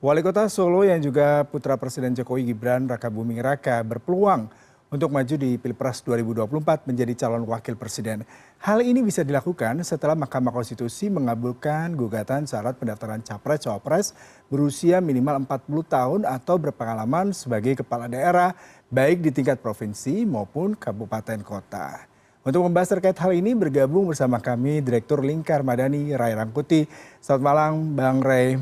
Wali Kota Solo yang juga putra Presiden Jokowi Gibran Rakabuming Raka berpeluang untuk maju di Pilpres 2024 menjadi calon wakil presiden. Hal ini bisa dilakukan setelah Mahkamah Konstitusi mengabulkan gugatan syarat pendaftaran capres-cawapres berusia minimal 40 tahun atau berpengalaman sebagai kepala daerah baik di tingkat provinsi maupun kabupaten kota. Untuk membahas terkait hal ini bergabung bersama kami Direktur Lingkar Madani Ray Rangkuti. Selamat malam Bang Ray.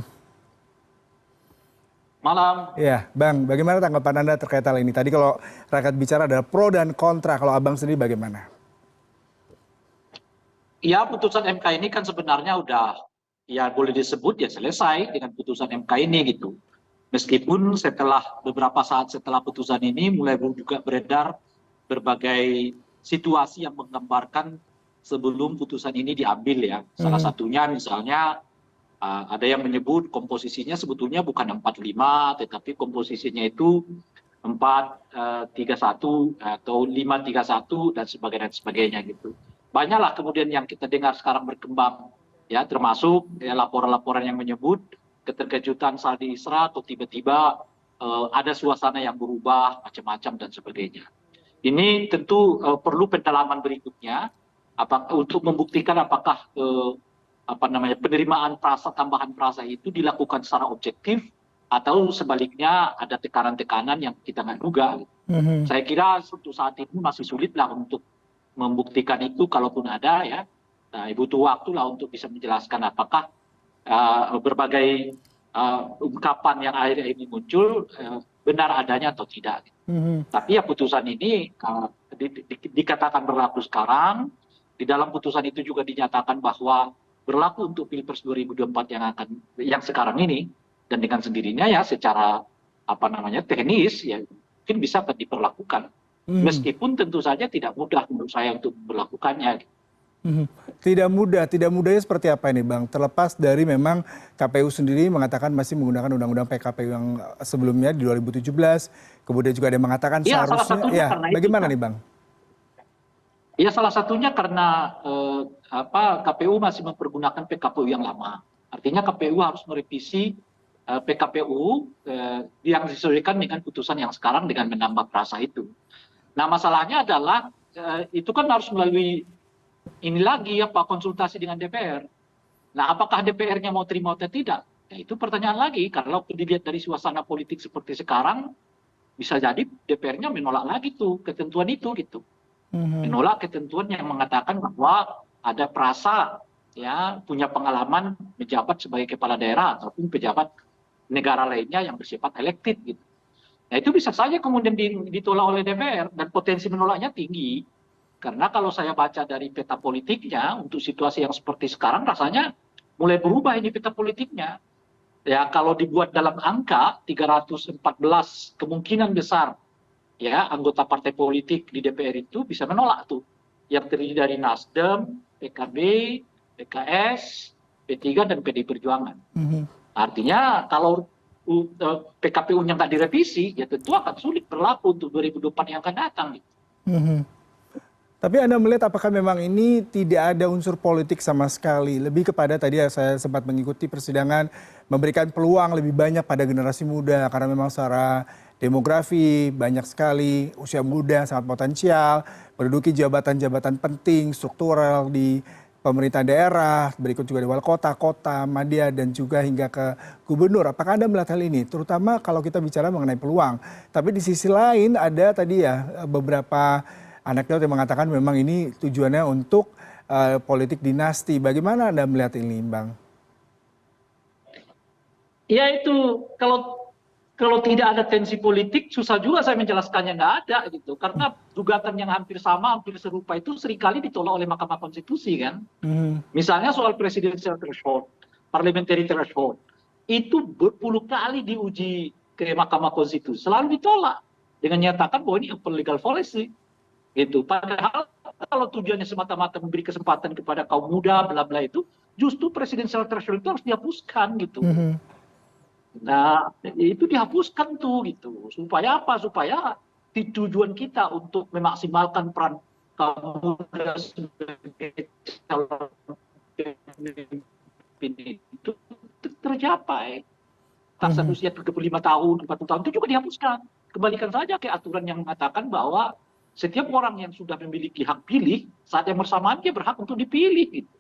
Malam. Ya, Bang, bagaimana tanggapan Anda terkait hal ini? Tadi kalau rakyat bicara ada pro dan kontra, kalau Abang sendiri bagaimana? Ya, putusan MK ini kan sebenarnya udah, ya boleh disebut ya selesai dengan putusan MK ini gitu. Meskipun beberapa saat setelah putusan ini mulai juga beredar berbagai situasi yang menggambarkan sebelum putusan ini diambil ya. Salah satunya misalnya ada yang menyebut komposisinya sebetulnya bukan 45, tetapi komposisinya itu 4-3-1 atau 5-3-1 dan sebagainya gitu. Banyaklah kemudian yang kita dengar sekarang berkembang, ya termasuk ya, laporan-laporan yang menyebut keterkejutan Saldi Isra atau tiba-tiba ada suasana yang berubah macam-macam dan sebagainya. Ini tentu perlu pendalaman berikutnya untuk membuktikan apakah penerimaan tambahan frasa itu dilakukan secara objektif atau sebaliknya ada tekanan-tekanan yang kita nggak duga. Saya kira untuk saat ini masih sulit lah untuk membuktikan itu, kalaupun ada ya. Nah, butuh waktu lah untuk bisa menjelaskan apakah berbagai ungkapan yang akhirnya ini muncul benar adanya atau tidak. Tapi ya putusan ini dikatakan berlaku sekarang. Di dalam putusan itu juga dinyatakan bahwa berlaku untuk Pilpres 2024 yang sekarang ini, dan dengan sendirinya ya secara teknis ya mungkin bisa diperlakukan. Meskipun tentu saja tidak mudah menurut saya untuk memperlakukannya. Tidak mudahnya seperti apa ini Bang? Terlepas dari memang KPU sendiri mengatakan masih menggunakan undang-undang PKPU yang sebelumnya di 2017, kemudian juga ada yang mengatakan ya, seharusnya, ya bagaimana nih Bang? Ya salah satunya karena KPU masih mempergunakan PKPU yang lama. Artinya KPU harus merevisi PKPU yang disesuaikan dengan putusan yang sekarang dengan menambah frasa itu. Nah masalahnya adalah itu kan harus melalui ini lagi konsultasi dengan DPR. Nah apakah DPR-nya mau terima atau tidak? Ya, itu pertanyaan lagi. Kalau dilihat dari suasana politik seperti sekarang, bisa jadi DPR-nya menolak lagi tuh ketentuan itu gitu. Menolak ketentuan yang mengatakan bahwa ada frasa ya punya pengalaman menjabat sebagai kepala daerah ataupun pejabat negara lainnya yang bersifat elektif gitu. Nah itu bisa saja kemudian ditolak oleh DPR dan potensi menolaknya tinggi. Karena kalau saya baca dari peta politiknya untuk situasi yang seperti sekarang rasanya mulai berubah ini peta politiknya. Ya kalau dibuat dalam angka 314 kemungkinan besar ya anggota partai politik di DPR itu bisa menolak tuh, yang terdiri dari Nasdem, PKB, PKS, P3 dan PD Perjuangan. Artinya kalau PKPU-nya nggak direvisi, ya tentu akan sulit berlaku untuk 2024 yang akan datang. Tapi Anda melihat apakah memang ini tidak ada unsur politik sama sekali? Lebih kepada tadi saya sempat mengikuti persidangan, memberikan peluang lebih banyak pada generasi muda, karena memang secara demografi banyak sekali usia muda sangat potensial, menduduki jabatan-jabatan penting, struktural di pemerintah daerah, berikut juga di wali kota, kota, media, dan juga hingga ke gubernur. Apakah Anda melihat hal ini? Terutama kalau kita bicara mengenai peluang. Tapi di sisi lain ada tadi ya beberapa anekdot yang mengatakan memang ini tujuannya untuk politik dinasti. Bagaimana Anda melihat ini, Bang? Ya itu kalau tidak ada tensi politik susah juga saya menjelaskannya, nggak ada gitu. Karena gugatan yang hampir sama, hampir serupa itu seringkali ditolak oleh Mahkamah Konstitusi kan. Misalnya soal presidential threshold, parliamentary threshold, itu berpuluh kali diuji ke Mahkamah Konstitusi, selalu ditolak dengan nyatakan bahwa ini open legal policy. Gitu. Padahal kalau tujuannya semata-mata memberi kesempatan kepada kaum muda, bla bla itu, justru presidential threshold itu harus dihapuskan gitu. Nah, itu dihapuskan tuh gitu. Supaya apa? Supaya tujuan kita untuk memaksimalkan peran kaum muda sebagai calon pemimpin itu tercapai. batasan usia 35 tahun, 40 tahun itu juga dihapuskan. Kembalikan saja ke aturan yang mengatakan bahwa setiap orang yang sudah memiliki hak pilih, saat yang bersamaan dia berhak untuk dipilih. Gitu.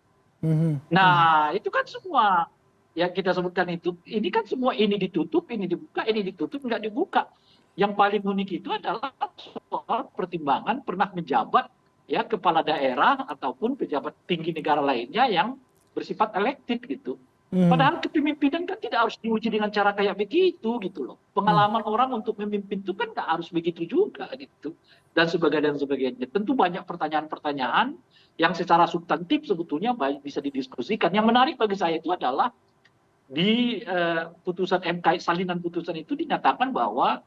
Nah, itu kan semua yang kita sebutkan itu, ini kan semua ini ditutup, ini dibuka, ini ditutup, nggak dibuka. Yang paling unik itu adalah soal pertimbangan pernah menjabat ya kepala daerah ataupun pejabat tinggi negara lainnya yang bersifat elektif gitu. Padahal kepemimpinan kan tidak harus diuji dengan cara kayak begitu gitu loh. Pengalaman orang untuk memimpin itu kan nggak harus begitu juga gitu. Dan sebagainya. Tentu banyak pertanyaan-pertanyaan yang secara substantif sebetulnya bisa didiskusikan. Yang menarik bagi saya itu adalah di putusan MK, salinan putusan itu dinyatakan bahwa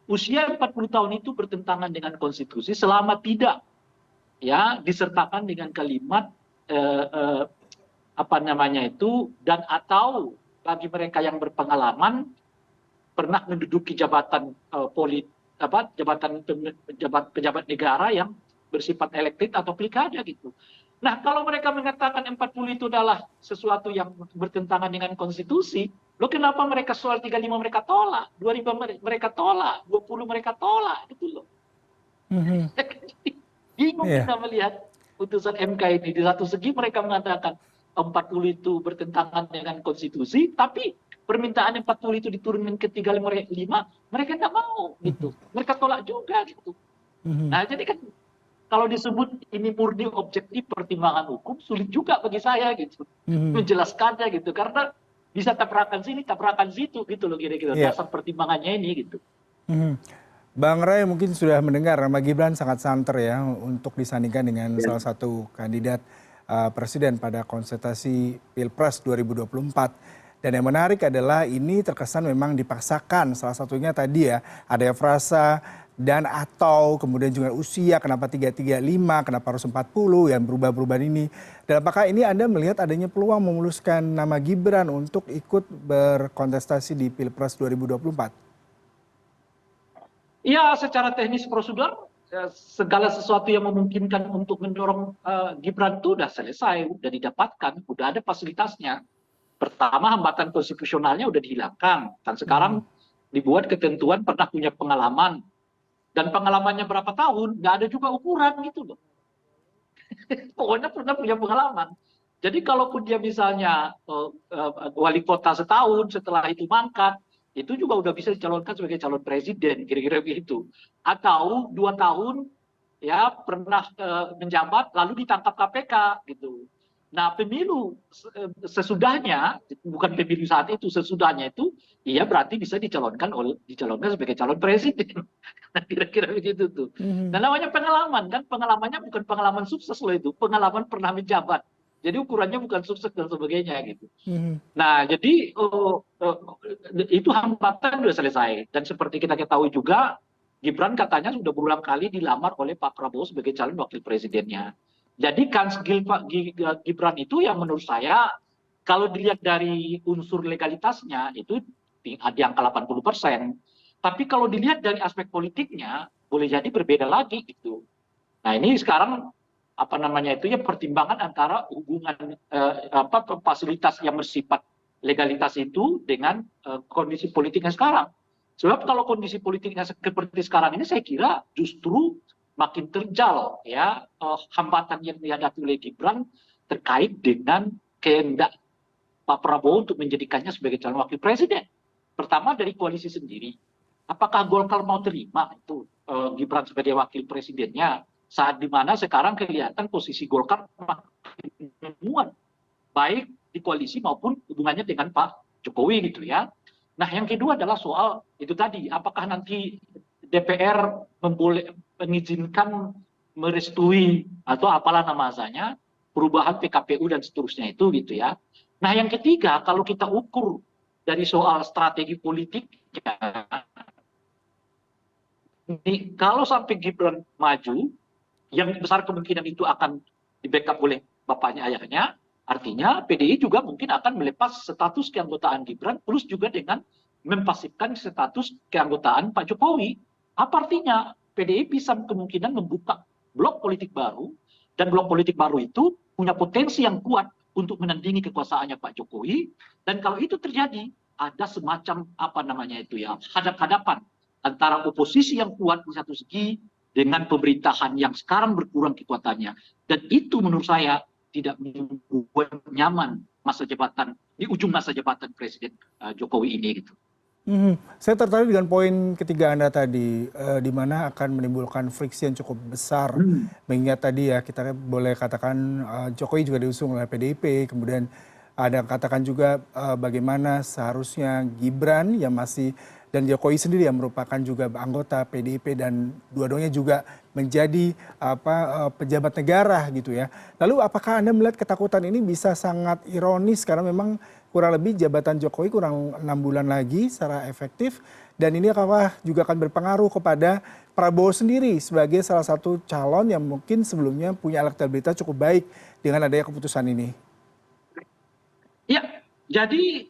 usia 40 tahun itu bertentangan dengan konstitusi selama tidak ya disertakan dengan kalimat apa namanya itu dan atau bagi mereka yang berpengalaman pernah menduduki jabatan pejabat negara yang bersifat elektif atau pilkada gitu. Nah, kalau mereka mengatakan 40 itu adalah sesuatu yang bertentangan dengan konstitusi, lo kenapa mereka soal 35 mereka tolak, 25 mereka tolak, 20 mereka tolak gitu loh. Bingung kita melihat putusan MK ini. Di satu segi mereka mengatakan 40 itu bertentangan dengan konstitusi, tapi permintaan 40 itu diturunkan ke 35, mereka tidak mau gitu. Mereka tolak juga gitu. Nah, jadi kan kalau disebut ini murni objektif pertimbangan hukum, sulit juga bagi saya gitu menjelaskannya gitu, karena bisa tabrakan sini, tabrakan situ gitu loh kira-kira dasar pertimbangannya ini gitu. Bang Ray mungkin sudah mendengar nama Gibran sangat santer ya untuk disandingkan dengan salah satu kandidat presiden pada konsultasi Pilpres 2024. Dan yang menarik adalah ini terkesan memang dipaksakan. Salah satunya tadi ya ada frasa dan atau kemudian juga usia kenapa 335, kenapa harus 40 yang berubah-berubah ini. Dan apakah ini Anda melihat adanya peluang memuluskan nama Gibran untuk ikut berkontestasi di Pilpres 2024? Ya, secara teknis prosedur segala sesuatu yang memungkinkan untuk mendorong Gibran itu sudah selesai, sudah didapatkan, sudah ada fasilitasnya. Pertama, hambatan konstitusionalnya sudah dihilangkan. Dan sekarang dibuat ketentuan pernah punya pengalaman. Dan pengalamannya berapa tahun, nggak ada juga ukuran gitu loh. Pokoknya pernah punya pengalaman. Jadi kalaupun dia misalnya wali kota setahun, setelah itu mangkat, itu juga udah bisa dicalonkan sebagai calon presiden, kira-kira begitu. Atau 2 tahun ya pernah menjabat lalu ditangkap KPK gitu. Nah, pemilu sesudahnya, bukan pemilu saat itu, sesudahnya itu, iya berarti bisa dicalonkan sebagai calon presiden. Kira-kira begitu tuh. Dan namanya pengalaman kan, pengalamannya bukan pengalaman sukses loh itu, pengalaman pernah menjabat. Jadi ukurannya bukan sukses dan sebagainya gitu. Nah, jadi itu hambatan sudah selesai. Dan seperti kita ketahui juga, Gibran katanya sudah berulang kali dilamar oleh Pak Prabowo sebagai calon wakil presidennya. Jadi kans Gibran itu yang menurut saya kalau dilihat dari unsur legalitasnya itu di angka 80%. Tapi kalau dilihat dari aspek politiknya boleh jadi berbeda lagi gitu. Nah, ini sekarang apa namanya itu ya pertimbangan antara hubungan fasilitas yang bersifat legalitas itu dengan kondisi politiknya sekarang. Sebab kalau kondisi politiknya seperti sekarang ini saya kira justru makin terjal ya hambatan yang dihadapi oleh Gibran terkait dengan kehendak Pak Prabowo untuk menjadikannya sebagai calon wakil presiden. Pertama dari koalisi sendiri. Apakah Golkar mau terima itu Gibran sebagai wakil presidennya saat dimana sekarang kelihatan posisi Golkar makin menguat baik di koalisi maupun hubungannya dengan Pak Jokowi gitu ya. Nah, yang kedua adalah soal itu tadi, apakah nanti DPR mengizinkan merestui atau apalah namanya perubahan PKPU dan seterusnya itu gitu ya. Nah, yang ketiga kalau kita ukur dari soal strategi politik ya, kalau sampai Gibran maju, yang besar kemungkinan itu akan di backup oleh bapaknya ayahnya, artinya PDI juga mungkin akan melepas status keanggotaan Gibran plus juga dengan mempasifkan status keanggotaan Pak Jokowi. Apa artinya? PDI bisa kemungkinan membuka blok politik baru dan blok politik baru itu punya potensi yang kuat untuk menandingi kekuasaannya Pak Jokowi dan kalau itu terjadi ada semacam apa namanya itu ya, hadap-hadapan antara oposisi yang kuat di satu segi dengan pemerintahan yang sekarang berkurang kekuatannya. Dan itu menurut saya tidak membuat nyaman masa jabatan di ujung masa jabatan Presiden Jokowi ini gitu. Saya tertarik dengan poin ketiga Anda tadi, di mana akan menimbulkan friksi yang cukup besar. Hmm. Mengingat tadi ya, kita boleh katakan Jokowi juga diusung oleh PDIP, kemudian ada katakan juga bagaimana seharusnya Gibran yang masih dan Jokowi sendiri yang merupakan juga anggota PDIP dan dua-duanya juga menjadi pejabat negara gitu ya. Lalu apakah Anda melihat ketakutan ini bisa sangat ironis karena memang kurang lebih jabatan Jokowi kurang 6 bulan lagi secara efektif dan ini apakah juga akan berpengaruh kepada Prabowo sendiri sebagai salah satu calon yang mungkin sebelumnya punya elektabilitas cukup baik dengan adanya keputusan ini? Ya, jadi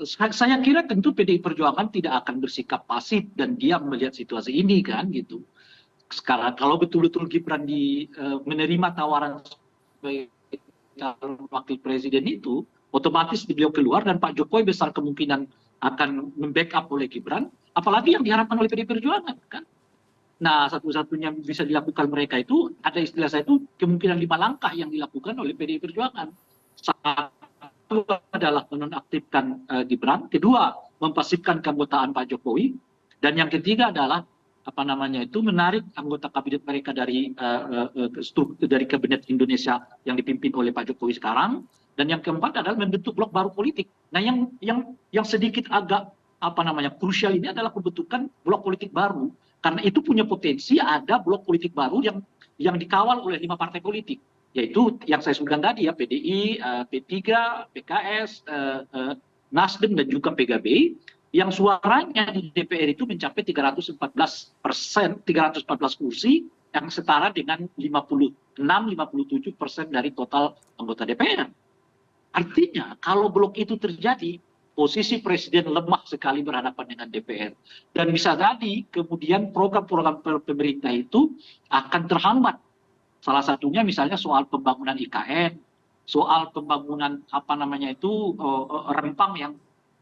saya kira tentu PDI Perjuangan tidak akan bersikap pasif dan diam melihat situasi ini kan gitu. Sekarang kalau betul-betul Gibran menerima tawaran sebagai calon wakil presiden itu, otomatis beliau keluar dan Pak Jokowi besar kemungkinan akan membackup oleh Gibran, apalagi yang diharapkan oleh PDI Perjuangan kan. Nah, satu-satunya bisa dilakukan mereka itu ada istilah saya itu kemungkinan 5 langkah yang dilakukan oleh PDI Perjuangan. Satu adalah menonaktifkan Gibran, kedua mempasifkan keanggotaan Pak Jokowi, dan yang ketiga adalah apa namanya itu menarik anggota kabinet mereka dari dari kabinet Indonesia yang dipimpin oleh Pak Jokowi sekarang, dan yang keempat adalah membentuk blok baru politik. Nah, yang sedikit agak apa namanya krusial ini adalah pembentukan blok politik baru, karena itu punya potensi ada blok politik baru yang dikawal oleh 5 partai politik, yaitu yang saya sebutkan tadi ya, PDI, P3, PKS, Nasdem dan juga PKB, yang suaranya di DPR itu mencapai 314 kursi, yang setara dengan 56-57% dari total anggota DPR. Artinya kalau blok itu terjadi, posisi presiden lemah sekali berhadapan dengan DPR. Dan bisa jadi kemudian program-program pemerintah itu akan terhambat. Salah satunya misalnya soal pembangunan IKN, soal pembangunan apa namanya itu Rempang yang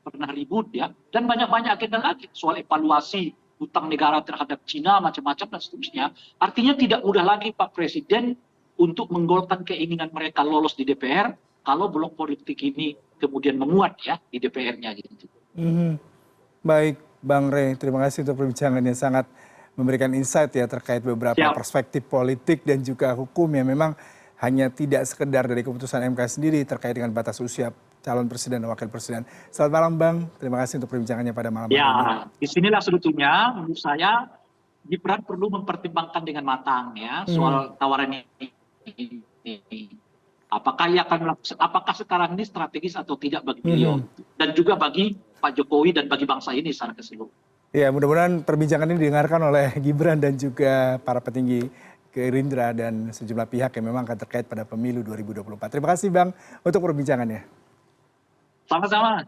pernah ribut ya, dan banyak-banyak agenda lagi, soal evaluasi hutang negara terhadap Cina, macam-macam dan seterusnya. Artinya tidak mudah lagi Pak Presiden untuk menggolkan keinginan mereka lolos di DPR kalau blok politik ini kemudian menguat ya di DPR-nya gitu. Baik, Bang Rey, terima kasih untuk perbincangannya sangat memberikan insight ya terkait beberapa perspektif politik dan juga hukum yang memang hanya tidak sekedar dari keputusan MK sendiri terkait dengan batas usia calon presiden dan wakil presiden. Selamat malam Bang, terima kasih untuk perbincangannya pada malam hari ini. Ya, disinilah sebetulnya menurut saya Gibran perlu mempertimbangkan dengan matang ya soal tawaran ini. Apakah sekarang ini strategis atau tidak bagi beliau dan juga bagi Pak Jokowi dan bagi bangsa ini secara keseluruhan. Ya, mudah-mudahan perbincangan ini didengarkan oleh Gibran dan juga para petinggi Gerindra dan sejumlah pihak yang memang akan terkait pada pemilu 2024. Terima kasih Bang untuk perbincangannya. Sama-sama.